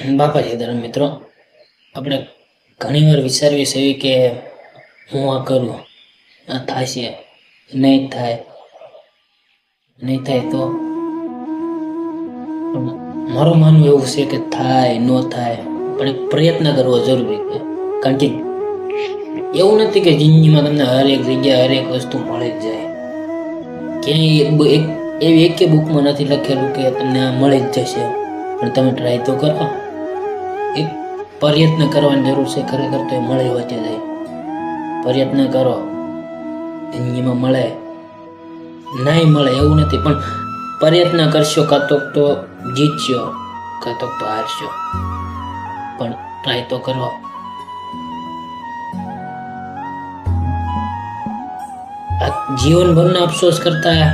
બાપાજી ધર્મ મિત્રો, આપણે ઘણીવાર વિચારવી છે કે હું આ કરું, આ થશે, નહીં થાય તો પણ મારું માનવું એવું છે કે થાય ન થાય પણ એક પ્રયત્ન કરવો જરૂરી છે. કારણ કે એવું નથી કે જિંદગીમાં તમને હરેક જગ્યાએ હરેક વસ્તુ મળી જ જાય. ક્યાંય એવી એક બુકમાં નથી લખેલું કે તમને આ મળી જ જશે, પણ તમે ટ્રાય તો કરો. એક પ્રયત્ન કરવાની જરૂર છે. ખરેખર તો એ મળી વચ્ચે જાય. પ્રયત્ન કરો, જિંદગીમાં મળે નહીં મળે એવું નથી, પણ પ્રયત્ન કરશો કાં તો જીતશો કાં તો હારશો, પણ ટ્રાય તો કરો. આ જીવનભરના અફસોસ કરતા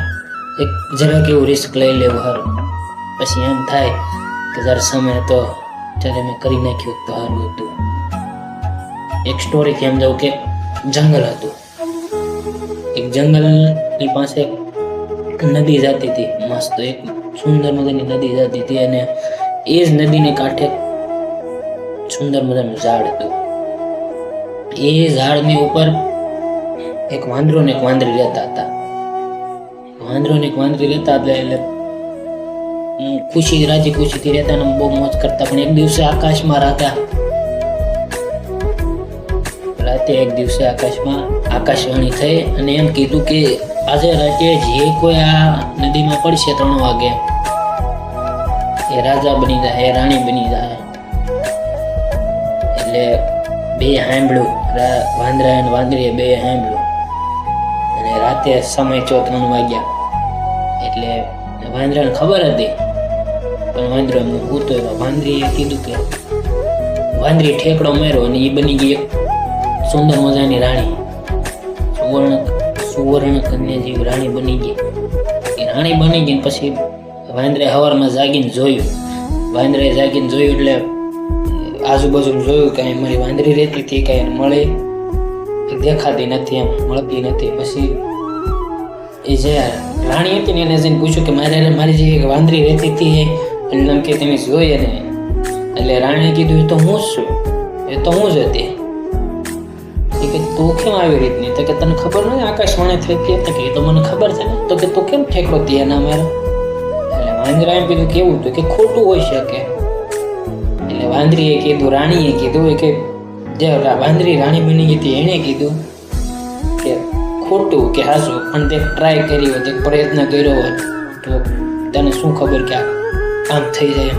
એક જરાક એવું રિસ્ક લઈ લેવું સારું. પછી એમ થાય કે જ્યારે સમય હતો ત્યારે મેં કરી નાખ્યું તો સારું હતું. એક સ્ટોરી એમ જાઉં કે જંગલ હતું. એક જંગલની પાસે એક નદી જતી હતી, મસ્ત એક સુંદર મજાની નદી જતી હતી, અને એ જ નદીને કાંઠે સુંદર મજાનું ઝાડ હતું. એ ઝાડની ઉપર એક વાંદરો ને એક વાંદરી રહેતા હતા. વાંદરો ને એક વાંદરી રહેતા એટલે રાજી ખુશીથી રહેતા ને બહુ મોજ કરતા. પણ એક દિવસે આકાશમાં એક દિવસે આકાશમાં આકાશવાણી થઈ અને એમ કીધું કે આજે રાતે જે કોઈ આ નદીમાં પડશે 3 વાગે એ રાજા બની જાય, એ રાણી બની જાય. એટલે બે સાંભળ્યું, વાંદરા અને વાંદરીએ બે સાંભળ્યું, અને રાતે સમય 3 વાગ્યા. એટલે વાંદરાને ખબર હતી, પણ વાંદરો ઉતો. વાંદરીએ કીધું કે વાંદરી ઠેકડો માર્યો અને એ બની ગઈ એક સુંદર મજાની રાણી. સુવર્ણ કન્યા જેવી રાણી બની ગઈ. એ રાણી બની ગઈ પછી વાંદરાએ સવારમાં જાગીને જોયું. એટલે આજુબાજુ જોયું કે મારી વાંદરી રહેતી હતી, કાંઈ મળે દેખાતી નથી, એમ મળતી નથી. પછી એ જે રાણી હતી ને એને જઈને પૂછ્યું કે મારી જે વાંદરી રહેતી હતી એટલે એમ કે તમે જોઈએ ને. એટલે રાણીએ કીધું એ તો હું જ છું, એ તો હું જ હતી. કે તું કેમ આવી રીતની? તો કે તને ખબર નથી આકાશવાણી થઈ હતી? કે એ તો મને ખબર છે ને. તો કે તું કેમ ઠેકડો હતી એના મારો? એટલે વાંદરા એમ કીધું કેવું હતું કે ખોટું હોઈ શકે. એટલે વાંદરીએ કીધું, રાણીએ કીધું કે જે વાંદરી રાણી બની ગઈ હતી એણે કીધું કે ખોટું કે હાસું, પણ તે ટ્રાય કરી હોત, એક પ્રયત્ન કર્યો હોત તો તને શું ખબર કે આમ થઈ જાય.